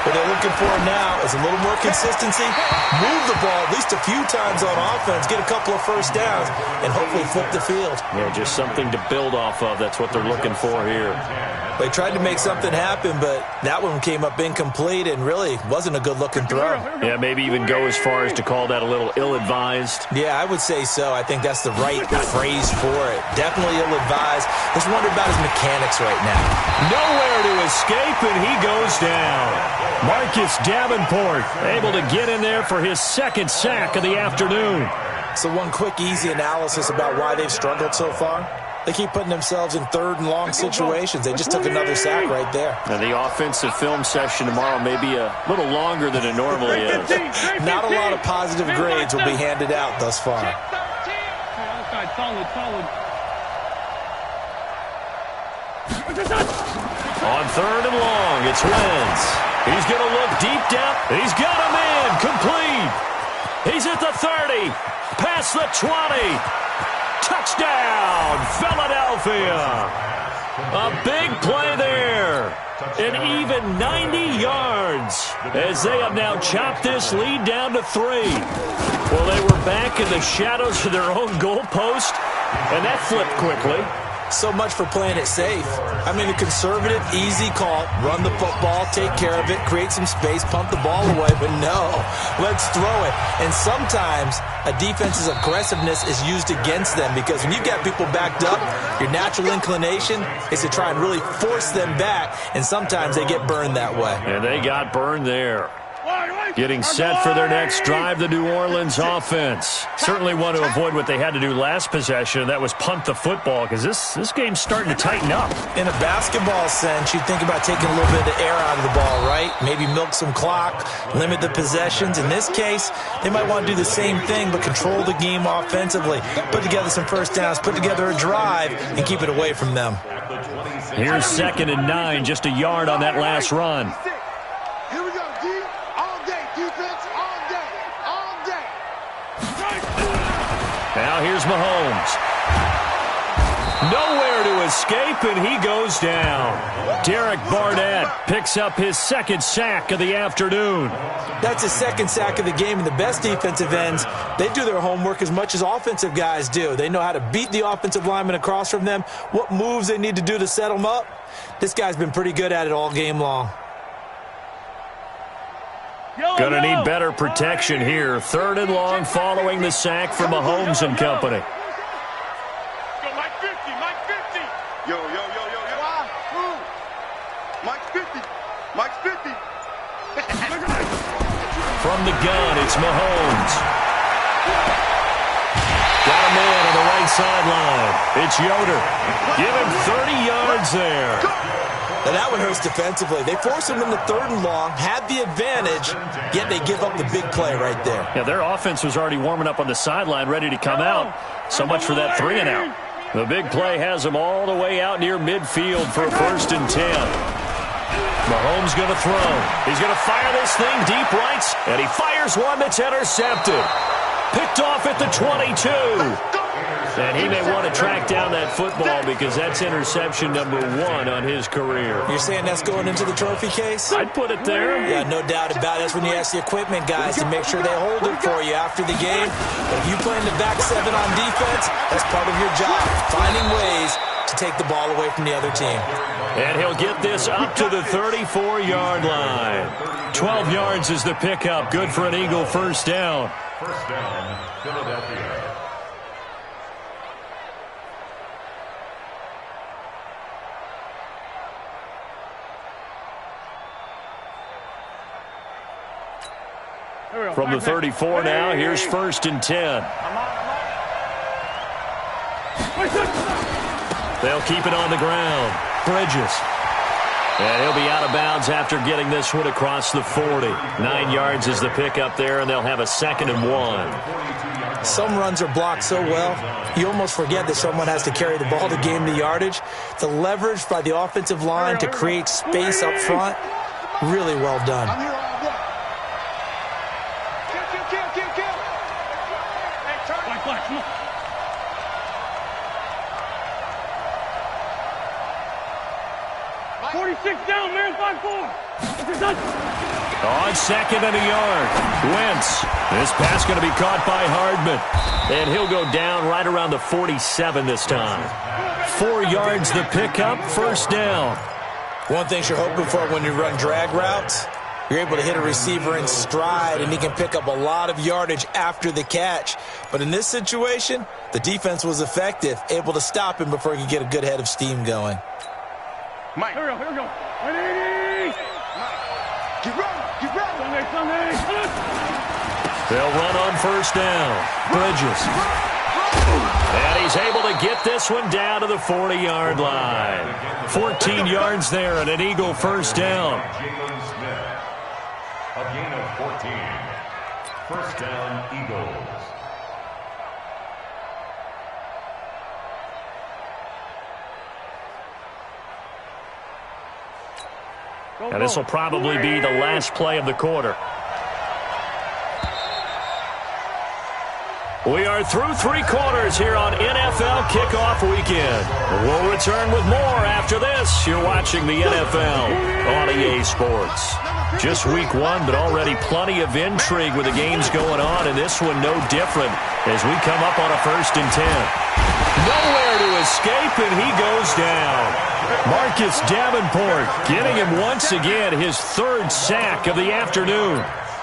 [SPEAKER 5] But they look looking for now is a little more consistency, move the ball at least a few times on offense, get a couple of first downs, and hopefully flip the field.
[SPEAKER 1] Yeah, just something to build off of. That's what they're looking for here.
[SPEAKER 5] They tried to make something happen, but that one came up incomplete and really wasn't a good-looking throw.
[SPEAKER 1] Yeah, maybe even go as far as to call that a little ill-advised.
[SPEAKER 5] Yeah, I would say so. I think that's the right phrase for it. Definitely ill-advised. Just wonder about his mechanics right now.
[SPEAKER 1] Nowhere to escape, and he goes down. Marcus Davenport able to get in there for his second sack of the afternoon.
[SPEAKER 5] So one quick, easy analysis about why they've struggled so far. They keep putting themselves in third and long situations. They just took another sack right there.
[SPEAKER 1] Now, the offensive film session tomorrow may be a little longer than it normally is.
[SPEAKER 5] Not a lot of positive grades will be handed out thus far.
[SPEAKER 1] On third and long, it's Wentz. He's going to look deep down. He's got him in. Complete. He's at the 30. Past the 20. Touchdown, Philadelphia. A big play there. An even 90 yards as they have now chopped this lead down to 3. Well, they were back in the shadows of their own goalpost, and that flipped quickly.
[SPEAKER 5] So much for playing it safe. I mean, a conservative, easy call, run the football, take care of it, create some space, pump the ball away, but no, let's throw it. And sometimes a defense's aggressiveness is used against them because when you've got people backed up, your natural inclination is to try and really force them back, and sometimes they get burned that way.
[SPEAKER 1] And they got burned there. Getting set for their next drive, the New Orleans offense. Certainly want to avoid what they had to do last possession, and that was punt the football, because this game's starting to tighten up.
[SPEAKER 5] In a basketball sense, you'd think about taking a little bit of the air out of the ball, right? Maybe milk some clock, limit the possessions. In this case, they might want to do the same thing, but control the game offensively. Put together some first downs, put together a drive, and keep it away from them.
[SPEAKER 1] Here's 2nd and 9, just a yard on that last run.
[SPEAKER 6] Here we go, D. All day, defense, all day, all day.
[SPEAKER 1] Now here's Mahomes. Nowhere to escape, and he goes down. Derek Barnett picks up his second sack of the afternoon.
[SPEAKER 5] That's his second sack of the game, and the best defensive ends, they do their homework as much as offensive guys do. They know how to beat the offensive lineman across from them, what moves they need to do to set them up. This guy's been pretty good at it all game long.
[SPEAKER 1] Gonna need better protection here. 3rd and long following the sack from Mahomes and company.
[SPEAKER 3] Go, Mike 50, Mike 50.
[SPEAKER 2] Yo. Mike's 50. Mike's 50.
[SPEAKER 1] From the gun, it's Mahomes. Got a man on the right sideline. It's Yoder. Give him 30 yards there.
[SPEAKER 5] Now that one hurts defensively. They force him into 3rd and long, had the advantage, yet they give up the big play right there.
[SPEAKER 1] Yeah, their offense was already warming up on the sideline, ready to come out. So much for that 3 and out. The big play has them all the way out near midfield for a 1st and 10. Mahomes going to throw. He's going to fire this thing deep right, and he fires one that's intercepted. Picked off at the 22. And he may want to track down that football because that's interception number 1 on his career.
[SPEAKER 5] You're saying that's going into the trophy case?
[SPEAKER 1] I'd put it there.
[SPEAKER 5] Yeah, no doubt about it. That's when you ask the equipment guys to make sure they hold it for you after the game. But if you play in the back 7 on defense, that's part of your job, finding ways to take the ball away from the other team.
[SPEAKER 1] And he'll get this up to the 34-yard line. 12 yards is the pickup. Good for an Eagle first down.
[SPEAKER 4] First down, Philadelphia.
[SPEAKER 1] From the 34 now, here's 1st and 10. They'll keep it on the ground. Bridges. And he'll be out of bounds after getting this one across the 40. 9 yards is the pickup there, and they'll have a 2nd and 1.
[SPEAKER 5] Some runs are blocked so well, you almost forget that someone has to carry the ball to gain the yardage. The leverage by the offensive line to create space up front, really well done.
[SPEAKER 6] I'm here all day. Kill. Hey, turn.
[SPEAKER 3] Black, come on.
[SPEAKER 6] Mike.
[SPEAKER 3] 46 down, man, 5-4.
[SPEAKER 1] On second and a yard. Wentz. This pass going to be caught by Hardman. And he'll go down right around the 47 this time. 4 yards the pickup, first down.
[SPEAKER 5] One thing you're hoping for when you run drag routes, you're able to hit a receiver in stride, and he can pick up a lot of yardage after the catch. But in this situation, the defense was effective, able to stop him before he could get a good head of steam going.
[SPEAKER 3] Mike. Here we go. 180.
[SPEAKER 6] Get ready.
[SPEAKER 3] Sunday.
[SPEAKER 1] They'll run on first down. Bridges. And he's able to get this one down to the 40-yard line. 14 yards there and an Eagle first down.
[SPEAKER 4] A gain of 14. First down, Eagles.
[SPEAKER 1] And this will probably be the last play of the quarter. We are through 3 quarters here on NFL Kickoff Weekend. We'll return with more after this. You're watching the NFL on EA Sports. Just week 1, but already plenty of intrigue with the games going on, and this one no different as we come up on a 1st and 10. Nowhere to escape, and he goes down. Marcus Davenport getting him once again his 3rd sack of the afternoon.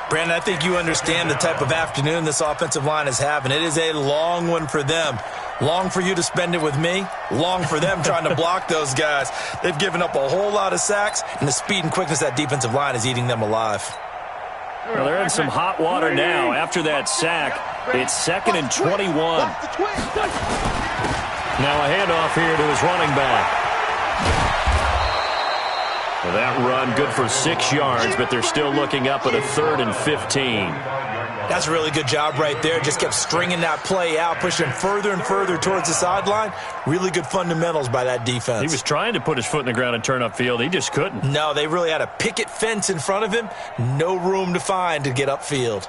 [SPEAKER 5] Brandon, I think you understand the type of afternoon this offensive line is having. It is a long one for them. Long for you to spend it with me. Long for them trying to block those guys. They've given up a whole lot of sacks, and the speed and quickness of that defensive line is eating them alive.
[SPEAKER 1] Well, they're in some hot water now. After that sack, it's 2nd and 21. Now a handoff here to his running back. Well, that run good for 6 yards, but they're still looking up at a 3rd and 15.
[SPEAKER 5] That's a really good job right there. Just kept stringing that play out, pushing further and further towards the sideline. Really good fundamentals by that defense. He
[SPEAKER 1] was trying to put his foot in the ground and turn upfield. He just couldn't.
[SPEAKER 5] No, they really had a picket fence in front of him. No room to find to get upfield.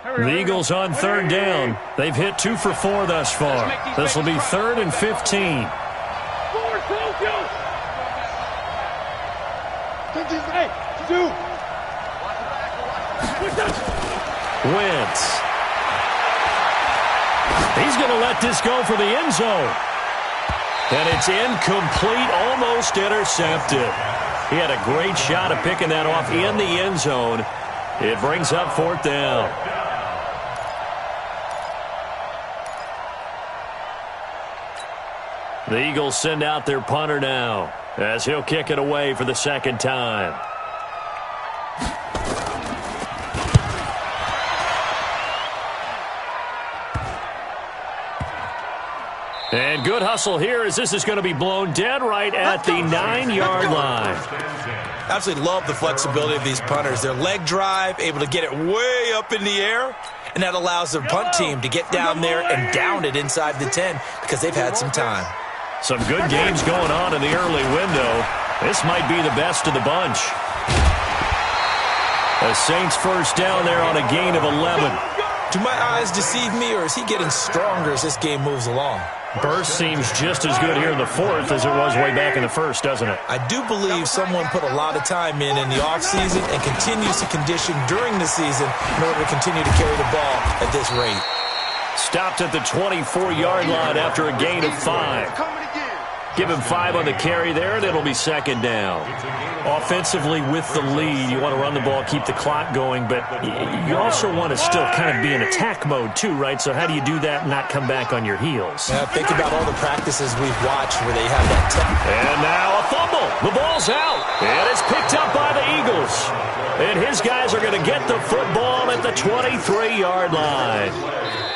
[SPEAKER 1] The Eagles on 3rd down. They've hit 2 for 4 thus far. This will be 3rd and 15. Wentz. He's going to let this go for the end zone. And it's incomplete, almost intercepted. He had a great shot of picking that off in the end zone. It brings up 4th down. The Eagles send out their punter now as he'll kick it away for the 2nd time. And good hustle here as this is going to be blown dead right at the 9-yard line.
[SPEAKER 5] Absolutely love the flexibility of these punters. Their leg drive, able to get it way up in the air, and that allows their punt team to get down there and down it inside the 10 because they've had some time.
[SPEAKER 1] Some good games going on in the early window. This might be the best of the bunch. The Saints first down there on a gain of 11.
[SPEAKER 5] Do my eyes deceive me, or is he getting stronger as this game moves along?
[SPEAKER 1] Burst seems just as good here in the 4th as it was way back in the 1st, doesn't it?
[SPEAKER 5] I do believe someone put a lot of time in the offseason and continues to condition during the season in order to continue to carry the ball at this rate.
[SPEAKER 1] Stopped at the 24-yard line after a gain of 5. Give him 5 on the carry there, and it'll be 2nd down. Offensively with the lead, you want to run the ball, keep the clock going, but you also want to still kind of be in attack mode too, right? So how do you do that and not come back on your heels?
[SPEAKER 5] Yeah, think about all the practices we've watched where they have that
[SPEAKER 1] And now a fumble. The ball's out. And it's picked up by the Eagles. And his guys are going to get the football at the 23-yard line.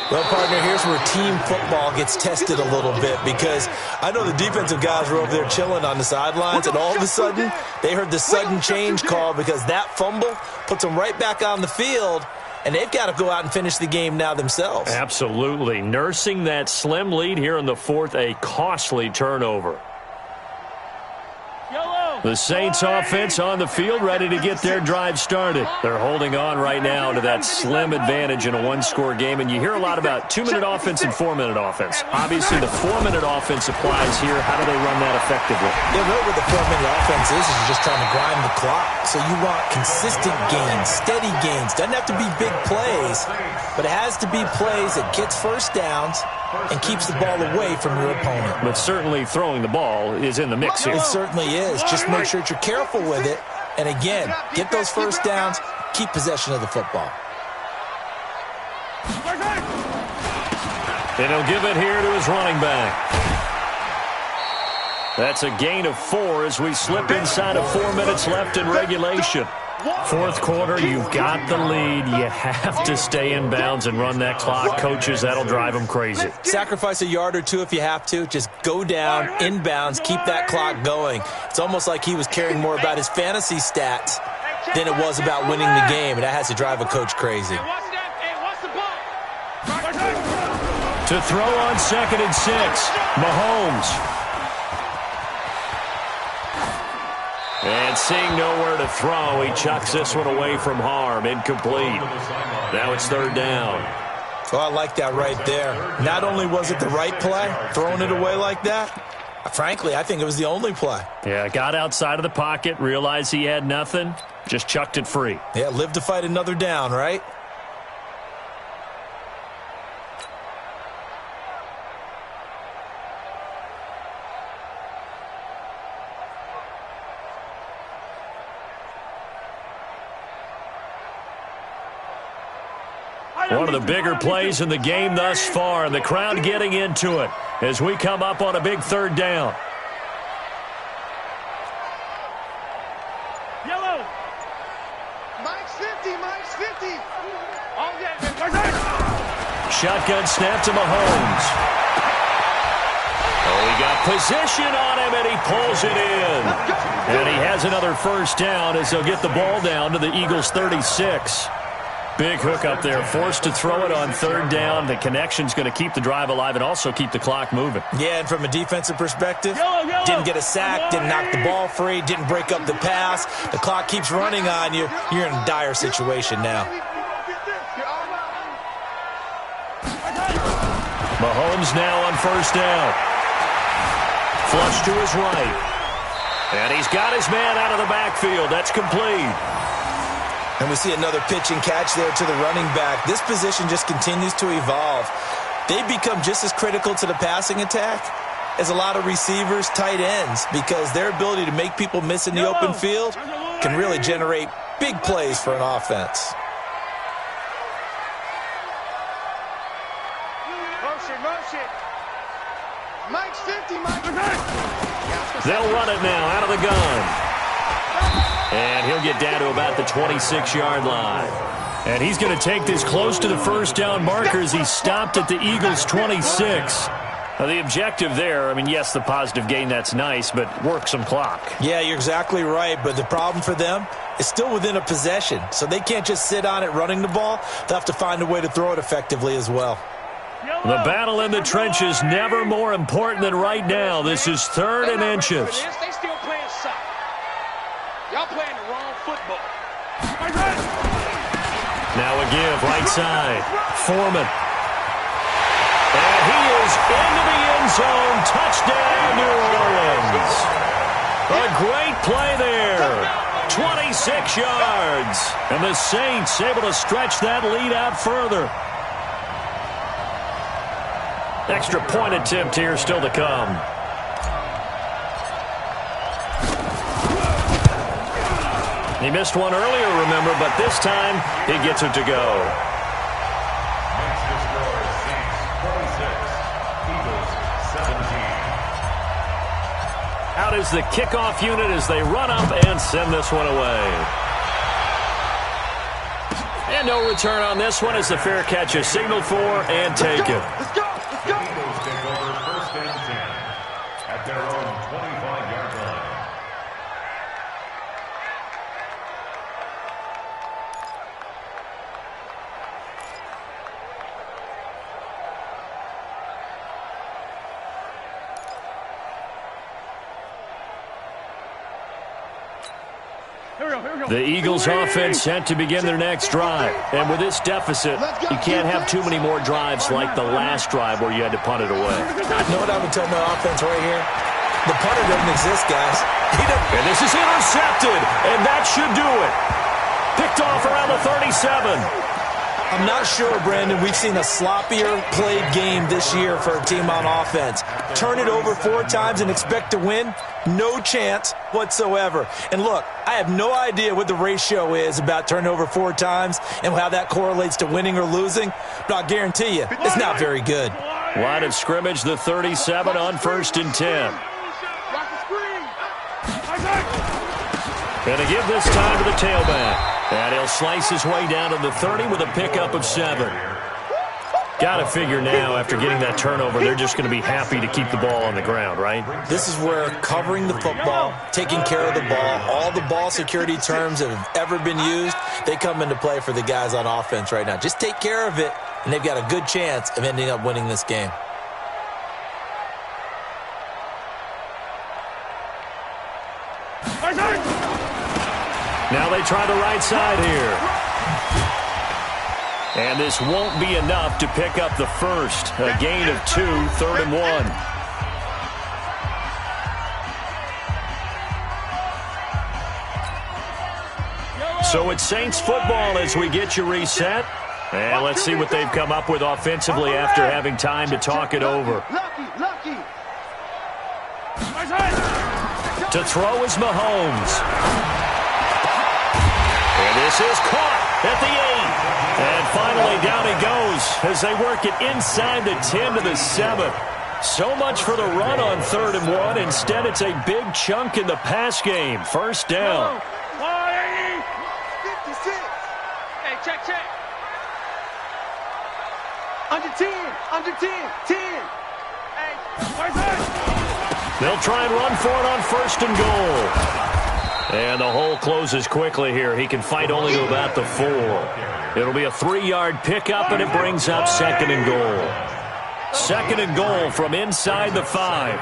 [SPEAKER 5] Well, partner, here's where team football gets tested a little bit because I know the defensive guys were over there chilling on the sidelines, and all of a sudden they heard the sudden change call because that fumble puts them right back on the field, and they've got to go out and finish the game now themselves.
[SPEAKER 1] Absolutely. Nursing that slim lead here in the 4th, a costly turnover. The Saints offense on the field, ready to get their drive started. They're holding on right now to that slim advantage in a one-score game, and you hear a lot about 2-minute offense and 4-minute offense. Obviously, the 4-minute offense applies here. How do they run that effectively?
[SPEAKER 5] Yeah, really what the 4-minute offense is you're just trying to grind the clock. So you want consistent gains, steady gains. Doesn't have to be big plays, but it has to be plays that gets first downs and keeps the ball away from your opponent.
[SPEAKER 1] But certainly throwing the ball is in the mix here.
[SPEAKER 5] It certainly is. Just make sure that you're careful with it. And again, get those first downs, keep possession of the football.
[SPEAKER 1] And he'll give it here to his running back. That's a gain of 4 as we slip inside of 4 minutes left in regulation. Fourth quarter, you've got the lead. You have to stay in bounds and run that clock. Coaches, that'll drive them crazy.
[SPEAKER 5] Sacrifice a yard or two if you have to. Just go down, in bounds, keep that clock going. It's almost like he was caring more about his fantasy stats than it was about winning the game, and that has to drive a coach crazy.
[SPEAKER 1] To throw on 2nd and 6, Mahomes. And seeing nowhere to throw, he chucks this one away from harm. Incomplete. Now it's 3rd down.
[SPEAKER 5] Well, I like that right there. Not only was it the right play, throwing it away like that, frankly, I think it was the only play.
[SPEAKER 1] Yeah, got outside of the pocket, realized he had nothing, just chucked it free.
[SPEAKER 5] Yeah, live to fight another down, right?
[SPEAKER 1] One of the bigger plays in the game thus far, and the crowd getting into it as we come up on a big 3rd down.
[SPEAKER 6] Yellow. Mike's 50, Mike's 50.
[SPEAKER 1] Shotgun snap to Mahomes. Oh, he got position on him, and he pulls it in. And he has another first down as they'll get the ball down to the Eagles' 36. Big hook up there, forced to throw it on 3rd down. The connection's going to keep the drive alive and also keep the clock moving.
[SPEAKER 5] Yeah, and from a defensive perspective, didn't get a sack, didn't knock the ball free, didn't break up the pass. The clock keeps running on you. You're in a dire situation now.
[SPEAKER 1] Mahomes now on 1st down. Flush to his right. And he's got his man out of the backfield. That's complete.
[SPEAKER 5] And we see another pitch and catch there to the running back. This position just continues to evolve. They become just as critical to the passing attack as a lot of receivers, tight ends, because their ability to make people miss in the open field can really generate big plays for an offense.
[SPEAKER 6] Motion. Mike's 50, Mike's.
[SPEAKER 1] They'll run it now out of the gun. And he'll get down to about the 26-yard line. And he's going to take this close to the first down marker as he stopped at the Eagles' 26. Now, the objective there, I mean, yes, the positive gain, that's nice, but work some clock.
[SPEAKER 5] Yeah, you're exactly right, but the problem for them is still within a possession. So they can't just sit on it running the ball. They'll have to find a way to throw it effectively as well.
[SPEAKER 1] The battle in the trenches never more important than right now. This is 3rd and inches.
[SPEAKER 3] They still playing soccer. Y'all playing the wrong football.
[SPEAKER 1] Now a give, right side. Foreman. And he is into the end zone. Touchdown, New Orleans. A great play there. 26 yards. And the Saints able to stretch that lead out further. Extra point attempt here still to come. He missed one earlier, remember, but this time he gets it to go.
[SPEAKER 4] Makes the score Saints 46, Eagles 17.
[SPEAKER 1] Out is the kickoff unit as they run up and send this one away. And no return on this one as the fair catch is signaled for and taken.
[SPEAKER 6] Let's go.
[SPEAKER 4] The Eagles take over 1st and 10 at their own 25-yard line.
[SPEAKER 1] The Eagles offense set to begin their next drive. And with this deficit, you can't have too many more drives like the last drive where you had to punt it away.
[SPEAKER 5] You know what I would tell my offense right here? The punter doesn't exist, guys.
[SPEAKER 1] And this is intercepted, and that should do it. Picked off around the 37.
[SPEAKER 5] I'm not sure, Brandon, we've seen a sloppier played game this year for a team on offense. Turn it over 4 times and expect to win? No chance whatsoever. And look, I have no idea what the ratio is about turning over 4 times and how that correlates to winning or losing, but I'll guarantee you it's not very good.
[SPEAKER 1] Line of scrimmage, the 37 on 1st and 10. And to give this time to the tailback. And he'll slice his way down to the 30 with a pickup of 7. Got to figure now, after getting that turnover, they're just going to be happy to keep the ball on the ground, right?
[SPEAKER 5] This is where covering the football, taking care of the ball, all the ball security terms that have ever been used, they come into play for the guys on offense right now. Just take care of it, and they've got a good chance of ending up winning this game.
[SPEAKER 1] Now they try the right side here. And this won't be enough to pick up the first. A gain of 2, 3rd and 1. So it's Saints football as we get you reset. And let's see what they've come up with offensively after having time to talk it over. To throw is Mahomes. And this is caught at the 8. And finally down he goes as they work it inside the 10 to the 7. So much for the run on 3rd and 1. Instead, it's a big chunk in the pass game. 1st down.
[SPEAKER 6] 56. Hey, check. Under 10. 10. Hey,
[SPEAKER 1] they'll try and run for it on 1st and goal. And the hole closes quickly here. He can fight only to about the 4. It'll be a 3-yard pickup, and it brings up 2nd and goal. 2nd and goal from inside the 5.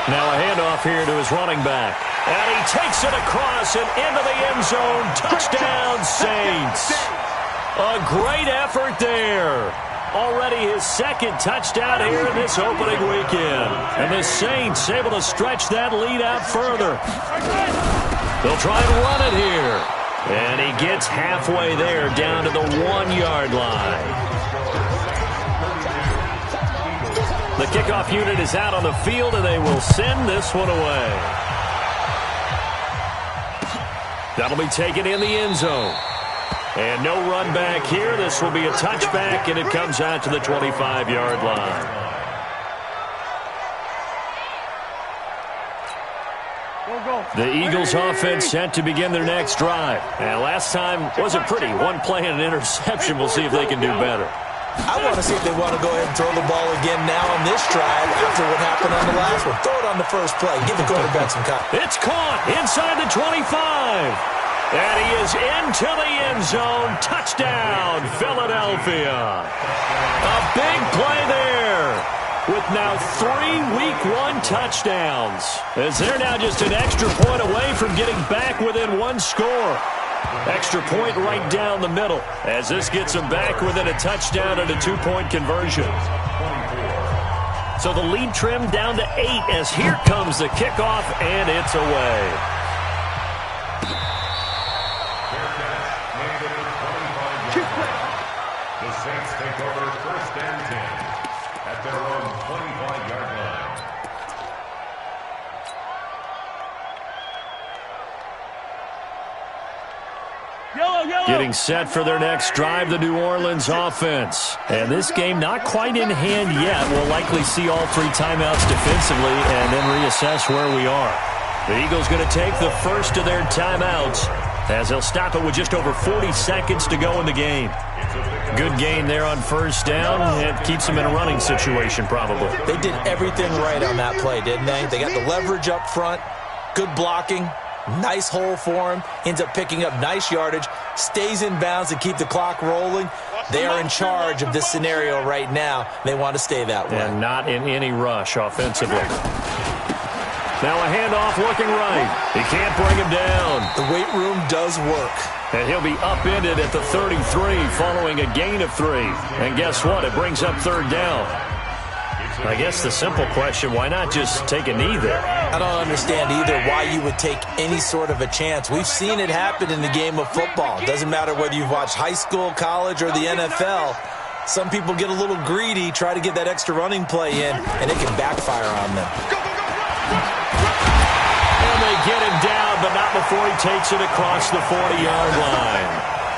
[SPEAKER 1] Now a handoff here to his running back. And he takes it across and into the end zone. Touchdown, Saints. A great effort there. Already his 2nd touchdown here in this opening weekend. And the Saints able to stretch that lead out further. They'll try and run it here. And he gets halfway there down to the 1-yard line. The kickoff unit is out on the field, and they will send this one away. That'll be taken in the end zone. And no run back here. This will be a touchback, and it comes out to the 25-yard line. The Eagles offense set to begin their next drive. And last time wasn't pretty. One play and an interception. We'll see if they can do better.
[SPEAKER 5] I want to see if they want to go ahead and throw the ball again now on this drive after what happened on the last one. Throw it on the first play. Give the quarterback some time.
[SPEAKER 1] It's caught inside the 25. And he is into the end zone. Touchdown, Philadelphia. A big play there with now 3 Week 1 touchdowns. As they're now just an extra point away from getting back within 1 score. Extra point right down the middle as this gets them back within a touchdown and a 2-point conversion. So the lead trimmed down to 8 as here comes the kickoff, and it's away.
[SPEAKER 4] The Saints take over 1st and 10 at their own 25-yard line.
[SPEAKER 1] Getting set for their next drive, the New Orleans offense. And this game not quite in hand yet. We'll likely see all 3 timeouts defensively and then reassess where we are. The Eagles going to take the first of their timeouts as they'll stop it with just over 40 seconds to go in the game. Good gain there on 1st down. It keeps them in a running situation probably.
[SPEAKER 5] They did everything right on that play, didn't they? They got the leverage up front, good blocking, nice hole for him, ends up picking up nice yardage, stays in bounds to keep the clock rolling. They are in charge of this scenario right now. They want to stay that way.
[SPEAKER 1] And not in any rush offensively. Now a handoff looking right. He can't bring him down.
[SPEAKER 5] The weight room does work.
[SPEAKER 1] And he'll be upended at the 33 following a gain of 3. And guess what? It brings up third down. I guess the simple question, why not just take a knee there?
[SPEAKER 5] I don't understand either why you would take any sort of a chance. We've seen it happen in the game of football. It doesn't matter whether you've watched high school, college, or the NFL. Some people get a little greedy, try to get that extra running play in, and it can backfire on them.
[SPEAKER 1] And they get him down, but not before he takes it across the 40-yard line.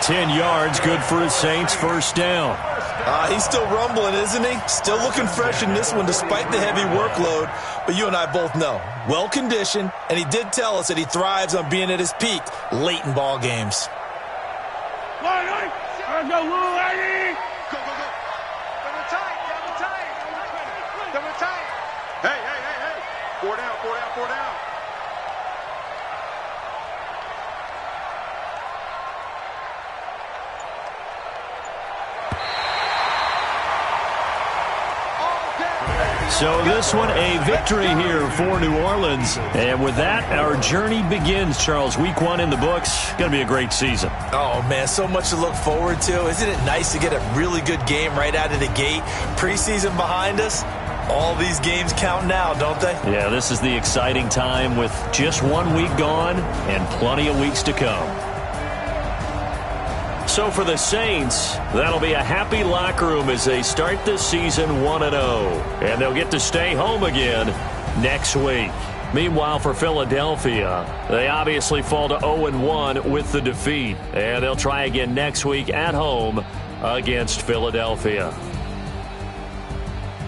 [SPEAKER 1] 10 yards, good for his Saints, first down.
[SPEAKER 5] He's still rumbling, isn't he? Still looking fresh in this one despite the heavy workload. But you and I both know, well-conditioned, and he did tell us that he thrives on being at his peak late in ball games.
[SPEAKER 2] Hey. 4 down.
[SPEAKER 1] So this one, a victory here for New Orleans. And with that, our journey begins, Charles. Week 1 in the books. Going to be a great season.
[SPEAKER 5] Oh, man, so much to look forward to. Isn't it nice to get a really good game right out of the gate? Preseason behind us. All these games count now, don't they?
[SPEAKER 1] Yeah, this is the exciting time with just 1 week gone and plenty of weeks to come. So for the Saints, that'll be a happy locker room as they start this season 1-0. And they'll get to stay home again next week. Meanwhile, for Philadelphia, they obviously fall to 0-1 with the defeat. And they'll try again next week at home against Philadelphia.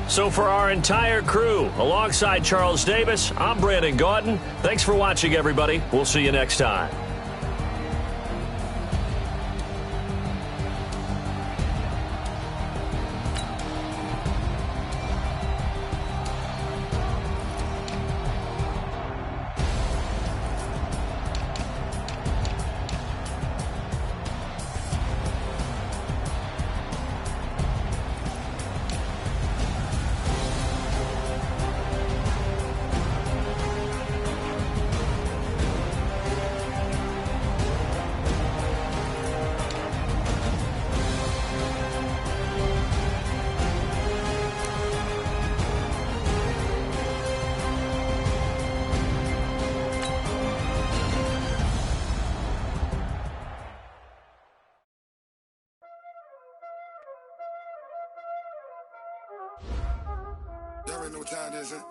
[SPEAKER 1] So for our entire crew, alongside Charles Davis, I'm Brandon Gaudin. Thanks for watching, everybody. We'll see you next time.
[SPEAKER 7] Y'all already know what time it is, huh?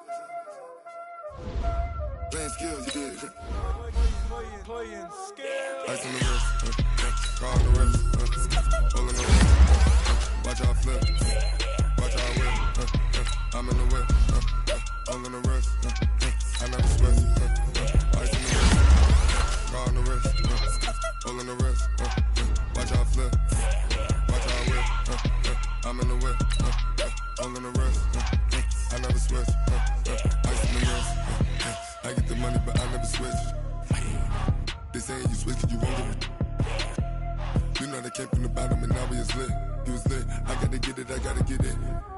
[SPEAKER 7] Playing skills, you did it. Playing skills. Ice on the wrist, call the rest, all in the wrist, watch how I flip, watch how I whip, I'm in the whip, all in the wrist, I never sweat, ice on the wrist, call the wrist, all in the wrist, watch how I flip, watch how I whip, I'm in the whip, all in the wrist, I never switch, ice in the wrist, I get the money but I never switch. They saying you switch cause you won't get it. You know they came from the bottom and now we is lit. You was lit, I gotta get it, I gotta get it.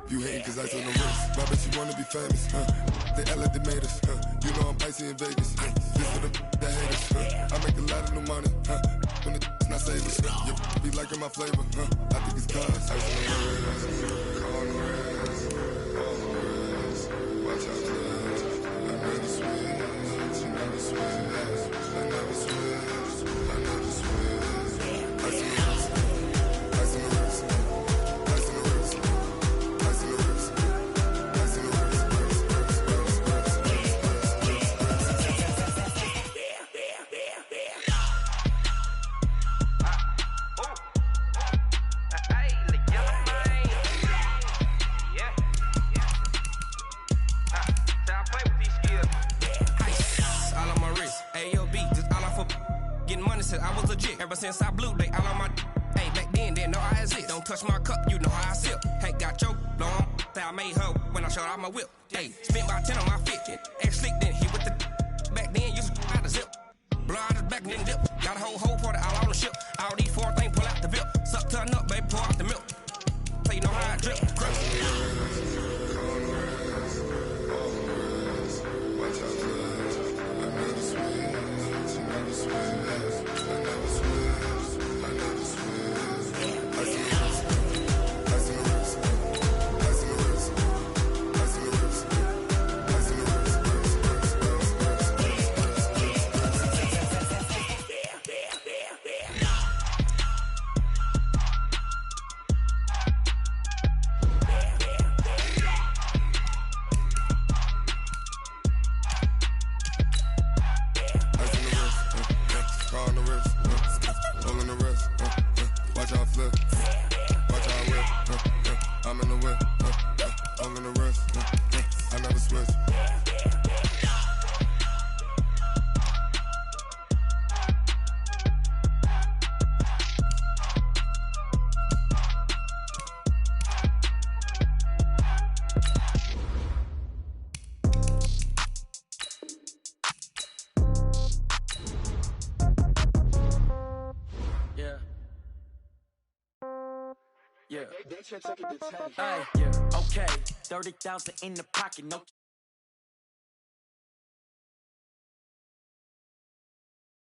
[SPEAKER 7] You hating cause ice on the wrist, but I bet you wanna be famous, They act like they made us, You know I'm icy in Vegas, This for the that hate us, I make a lot of new money, When the not save us, You be liking my flavor, I think it's cause ice on the wrist, on the wrist, watch out, I never switch, you never switch, I never switch, I never switch. Ice in the wrist, ice in the wrist, ice in the wrist, ice in the wrist, ice in the wrist,
[SPEAKER 8] I was legit. Ever since I blew, they all on my. Hey, back then, didn't know I exist. Don't touch my cup, you know how I sip. Hey, got your long. I made her when I showed out my whip. Hey, spent about 10 on my fit. Ex slick, then hit with the. Back then, used to out the zip. Blow out his back, then dip. Got a whole party all on the ship. All these 4 things, pull out the VIP. Suck, turn up, baby, pour out the milk. So you know how I drip. Crush.
[SPEAKER 9] Yeah. They should take it to 10. Yeah. Okay. 30,000 in the pocket. No